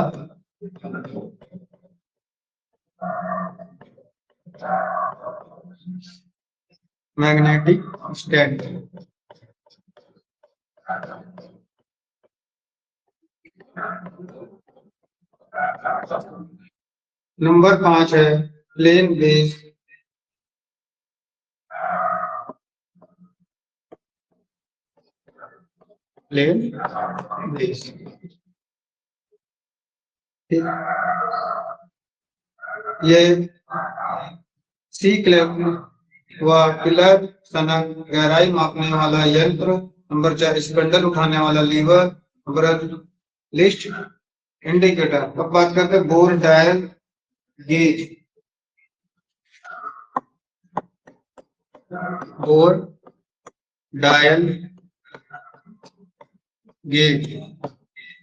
मैग्नेटिक स्टैंड। नंबर पांच है प्लेन बेस, प्लेन बेस। ये सी क्लैप व पिलर सनक गहराई मापने वाला यंत्र। नंबर चार स्पंडल उठाने वाला लीवर। Number list indicator. अब बात करते हैं bore dial gauge. Bore dial gauge,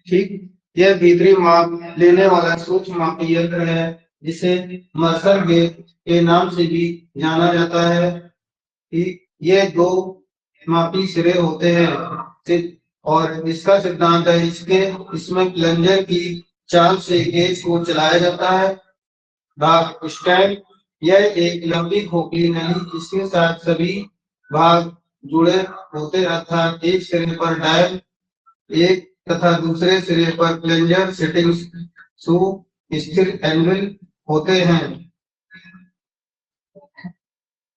ठीक, यह भीतरी माप लेने वाला सूक्ष्म मापी यंत्र है जिसे मर्सर गेज के नाम से भी जाना जाता है। ये दो मापी सिरे होते हैं और इसका सिद्धांत है इसमें प्लंजर की चाल से गेज को चलाया जाता है। भाग स्टैंड, यह एक लंबी खोखली नली जिसके साथ सभी भाग जुड़े होते अर्थात एक सिरे पर डायल एक तथा दूसरे सिरे पर प्लंजर सेटिंग स्थिर एंगल होते हैं।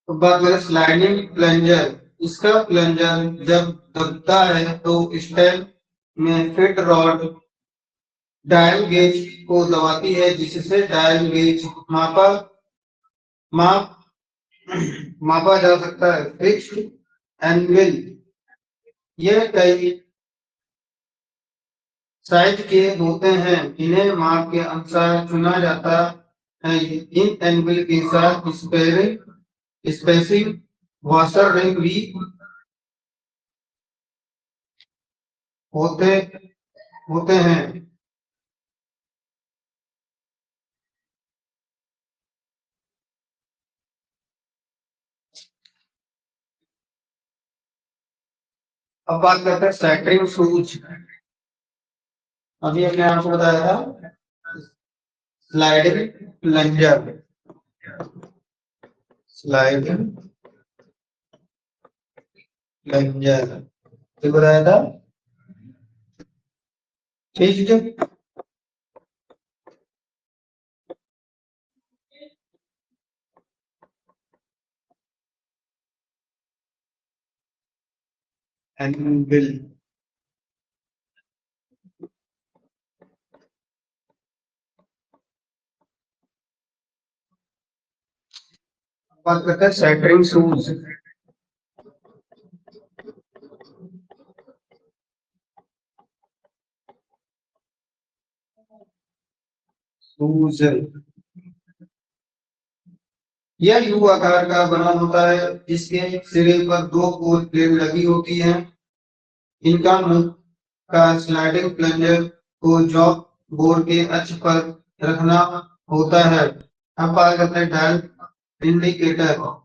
तो बात करें स्लाइडिंग प्लंजर। इसका प्लंजर जब दबता है तो स्टेम में फिट रॉड डायल गेज को दबाती है जिससे डायल गेज माप मापा जा सकता है। फिक्स्ड एंगल, यह कई साइज के होते हैं, इन्हें माप के अनुसार चुना जाता है। इन एंगल के साथ स्पेसिंग वॉशर रिंग भी होते होते हैं। अब बात करते हैं सेटरिंग शूज। अभी हमने आपको बताया था स्लाइडिंग प्लंजर, स्लाइडिंग प्लंजर बताया था, ठीक है। एंगल, बात करते हैं सेटरिंग शूज। शूज। यह यू आकार का बना होता है जिसके सिरे पर दो गोल प्लेट लगी होती हैं। इनका मुख का स्लाइडिंग प्लंजर को जॉब बोर्ड के अक्ष पर रखना होता है। अब बात करते हैं डायल इंडिकेटर।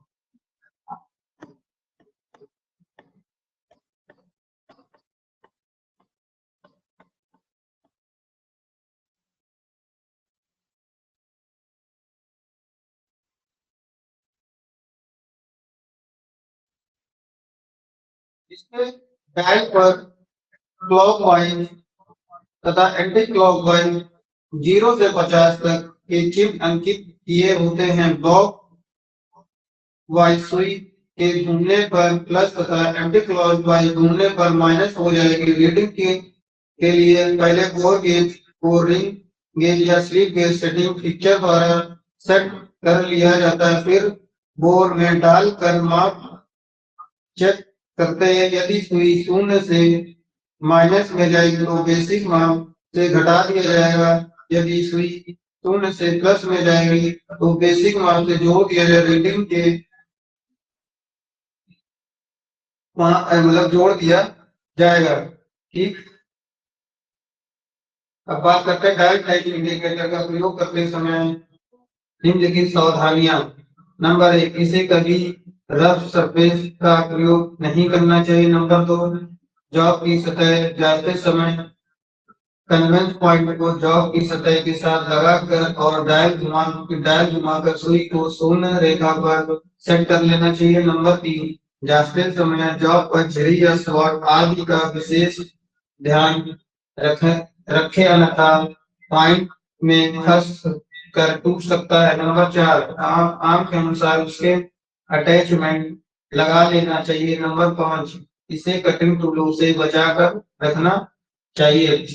इसमें डायल पर क्लॉकवाइज तथा एंटी क्लॉकवाइज 0 से 50 तक के चिन्ह अंकित किए होते हैं। ब्लॉक वाइज सुई के घूमने पर प्लस तथा एंटी क्लॉकवाइज घूमने पर माइनस हो जाएगी। रीडिंग के लिए पहले बोर गेज को रिंग गेज या स्लिप गेज सेटिंग फीचर द्वारा सेट कर लिया जाता है। फिर बोर में डालकर माप चेक करते हैं। यदि सुई 0 से माइनस में जाएगी तो बेसिक माप से घटा दिया जाएगा। यदि सुई 0 से प्लस में जाएगी तो बेसिक माप से जोड़ दिया जाएगा। रीडिंग के मतलब जोड़ दिया जाएगा। ठीक। अब बात करते हैं डायल टाइप इंडिकेटर का प्रयोग करते समय निम्नलिखित सावधानियां। नंबर 1, इसे कभी रफ सरफेस का प्रयोग नहीं करना चाहिए। नंबर 2, जॉब की सतह जाते समय कन्वेंस पॉइंट को जॉब की सतह के साथ लगाकर और डायल घुमाकर सुई को शून्य रेखा पर सेट कर लेना चाहिए। नंबर 3, जाते समय जॉब पर झिरी या स्वॉट आदि का विशेष ध्यान रखे अन्यथा पॉइंट में फंस कर टूट सकता है। नंबर 4, आम के अनुसार उसके अटैचमेंट लगा लेना चाहिए। नंबर 5, इसे कटिंग टूलों से बचाकर रखना चाहिए।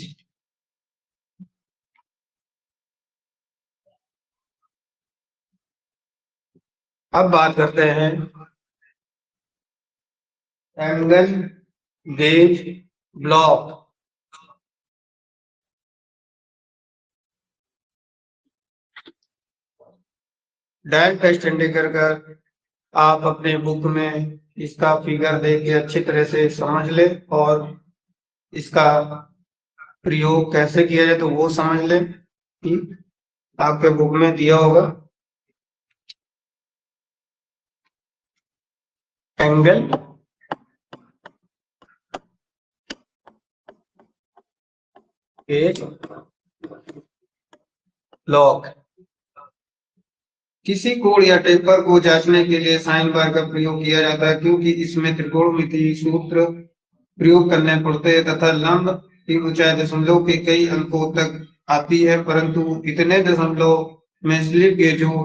अब बात करते हैं angle gauge block. Dial test indicator कर आप अपने बुक में इसका फिगर देख के अच्छी तरह से समझ ले और इसका प्रयोग कैसे किया जाए तो वो समझ ले। ठीक, आपके बुक में दिया होगा एंगल गेज ब्लॉक। किसी कोण या टेपर को जांचने के लिए साइन बार का प्रयोग किया जाता है क्योंकि इसमें त्रिकोणमितीय सूत्र प्रयोग करने पड़ते हैं तथा लंब की ऊंचाई दशमलव के कई अंकों तक आती है, परंतु इतने दशमलव में स्लिप गेजों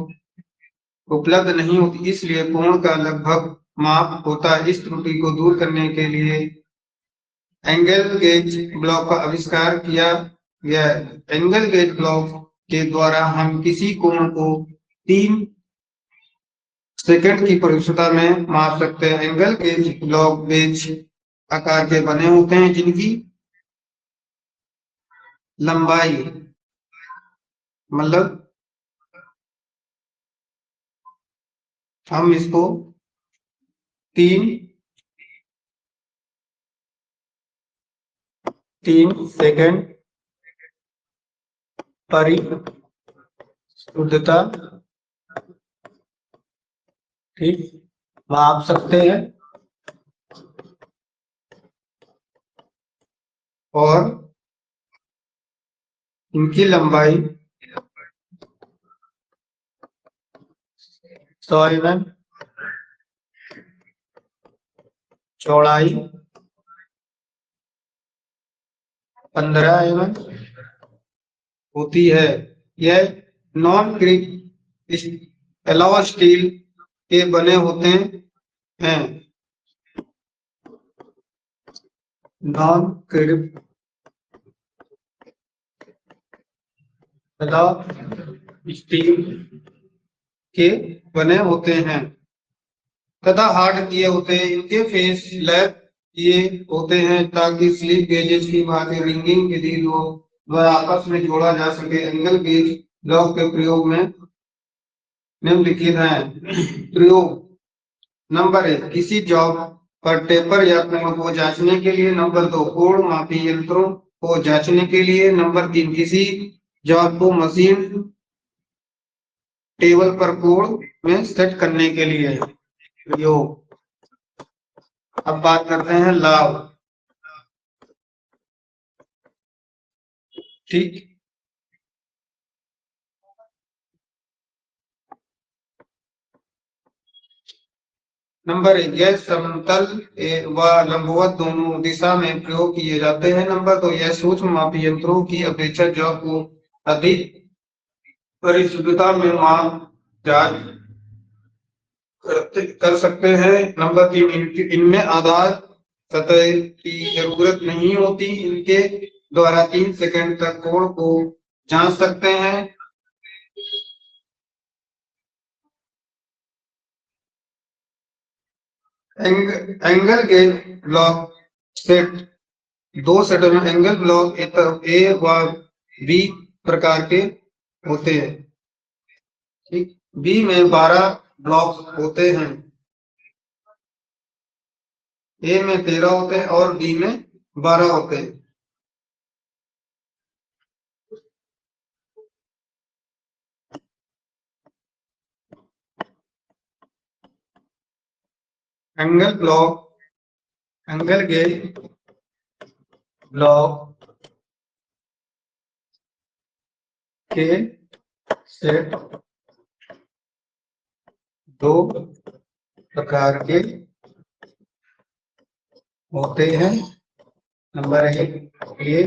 उपलब्ध नहीं होती, इसलिए कोण का लगभग माप होता है। इस त्रुटि को दूर करने के लिए एंगल गेज ब्लॉक का आविष्कार किया गया है। एंगल गेज ब्लॉक के द्वारा हम किसी कोण को 3 सेकंड की परिशुद्धता में माप सकते हैं। एंगल गेज ब्लॉक गेज आकार के बने होते हैं जिनकी लंबाई मतलब हम इसको 3 सेकंड परिशुद्धता ठीक माप सकते हैं और इनकी लंबाई 100 mm, चौड़ाई 15 mm होती है। यह नॉन क्रिप एलॉय स्टील के बने होते हैं। नॉन क्रिप एलॉय स्टील के बने होते हैं तथा हार्ड किए होते हैं। इनके फेस लैप किए होते हैं ताकि स्लिप गेजेस की भांति रिंगिंग के लिए वह आपस में जोड़ा जा सके। एंगल गेज ब्लॉक के प्रयोग में निम्नलिखित हैं। प्रयोग नंबर 1, किसी जॉब पर टेपर या कोण को जांचने के लिए। नंबर 2, कोण मापी यंत्रों को जांचने के लिए। नंबर 3, किसी जॉब को मशीन टेबल पर कोण में सेट करने के लिए। प्रयोग। अब बात करते हैं लाभ। ठीक। नंबर 1, यह समतल व लंबवत दोनों दिशा में प्रयोग किए जाते हैं। नंबर 2, यह सूक्ष्म मापी यंत्रों की अपेक्षा जॉब को अधिक परिशुद्धता में माप जांच कर सकते हैं। नंबर 3, इनमें आधार सतह की जरूरत नहीं होती। इनके द्वारा 3 सेकंड तक कोण को जांच सकते हैं। एंगल गेज ब्लॉक सेट 2 सेटों में एंगल ब्लॉक ए व बी प्रकार के होते हैं। ठीक। बी में 12 ब्लॉक होते हैं। ए में 13 होते हैं और बी में 12 होते हैं। एंगल गेज ब्लॉक के सेट 2 प्रकार के होते हैं। नंबर 1 ए,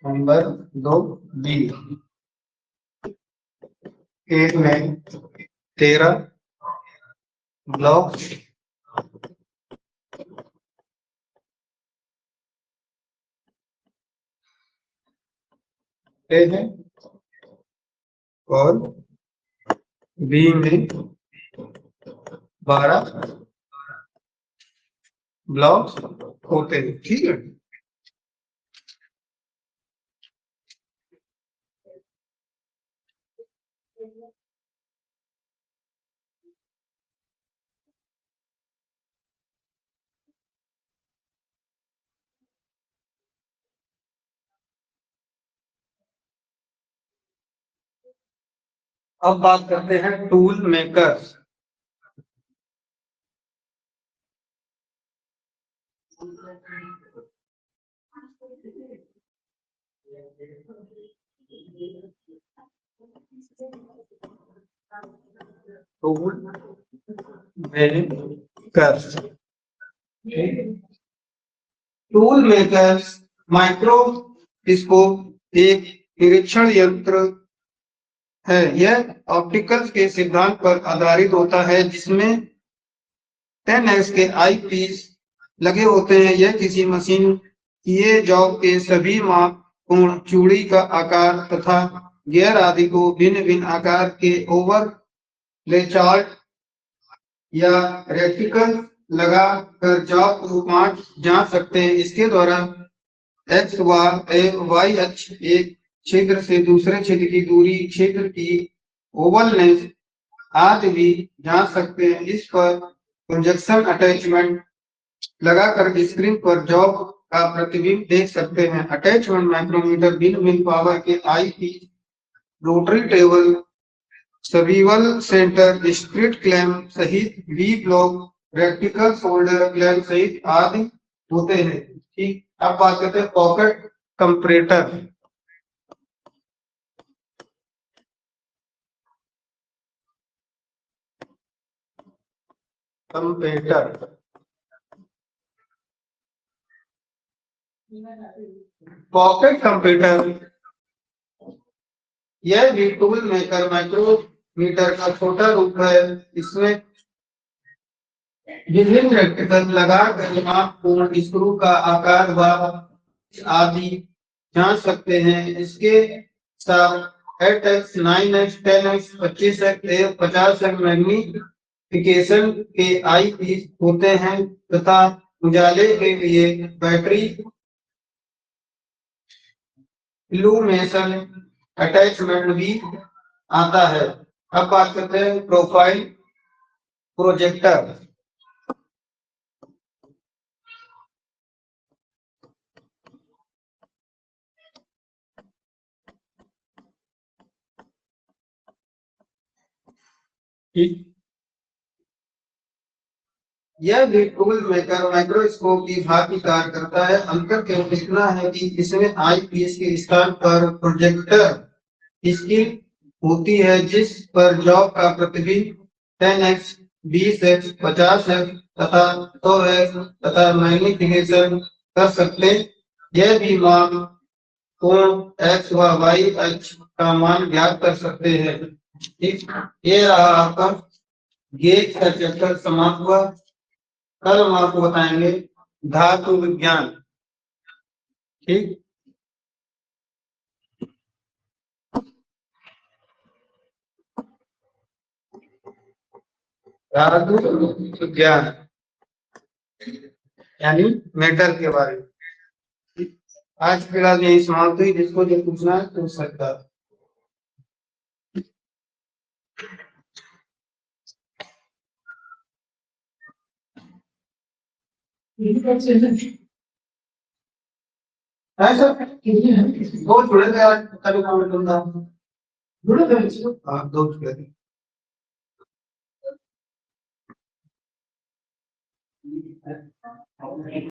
नंबर 2 बी। ए में 13 ब्लॉक हैं और बी में 12 ब्लॉक होते हैं। ठीक है। अब बात करते हैं tool makers. Tool makers. Tool makers microscope एक निरीक्षण यंत्र है। यह ऑप्टिकल्स के सिद्धांत पर आधारित होता है जिसमें 10x के आई पीस लगे होते हैं। यह किसी मशीन किए जॉब के सभी माप, कोण, चूड़ी का आकार तथा गियर आदि को भिन्न भिन्न आकार के ओवरले चार्ट या रेक्टिकल लगा कर जॉब को जांच सकते हैं। इसके द्वारा एक्स वाई अक्ष एक क्षेत्र से दूसरे क्षेत्र की दूरी, क्षेत्र की ओवलनेस आदि भी जांच सकते हैं। इस पर प्रोजेक्शन अटैचमेंट लगाकर स्क्रीन पर जॉब का प्रतिबिंब देख सकते हैं। अटैचमेंट माइक्रोमीटर भिन्न भिन्न पावर के eye piece, rotary table, swivel centre, split clamp सहित वी ब्लॉक, रेक्टिकल शोल्डर क्लैंप सहित आदि होते हैं। ठीक। अब बात करते हैं पॉकेट कंपरेटर। पॉकेट कंप्यूटर यह भी टूल मेकर माइक्रोमीटर का छोटा रूप है। इसमें विभिन्न रेक्टिकल लगाकर माप, कोण, स्क्रू का आकार व आदि जांच सकते हैं। इसके साथ 8x, 9x, 10x, 25x, 50x magnification के आई पीस होते हैं तथा उजाले के लिए बैटरी इल्यूमिनेशन अटैचमेंट भी आता है। अब बात करते हैं प्रोफाइल प्रोजेक्टर। यह भी टूल मेकर माइक्रोस्कोप की भांति कार्य करता है। अंतर केवल इतना है कि इसमें आईपीएस के स्थान पर प्रोजेक्टर इसकी होती है, जिस पर जॉब का प्रतिबिंब 10x, 20x, 50x तथा 100x तथा मैग्निफिकेशन कर सकते। यह भी मान कोण x व y अक्ष का मान ज्ञात कर सकते हैं। ठीक, ये रहा आपका गेज का चैप्टर समाप्त हुआ। कल हम आपको बताएंगे धातु विज्ञान। ठीक, धातु विज्ञान यानी मेटल के बारे में। आज की क्लास यही समाप्त हुई। जिसको जो पूछना है पूछ सकता है। दो जुड़े थे आज, कल कमेंट था जुड़े थे। हाँ, दो जुड़े थे।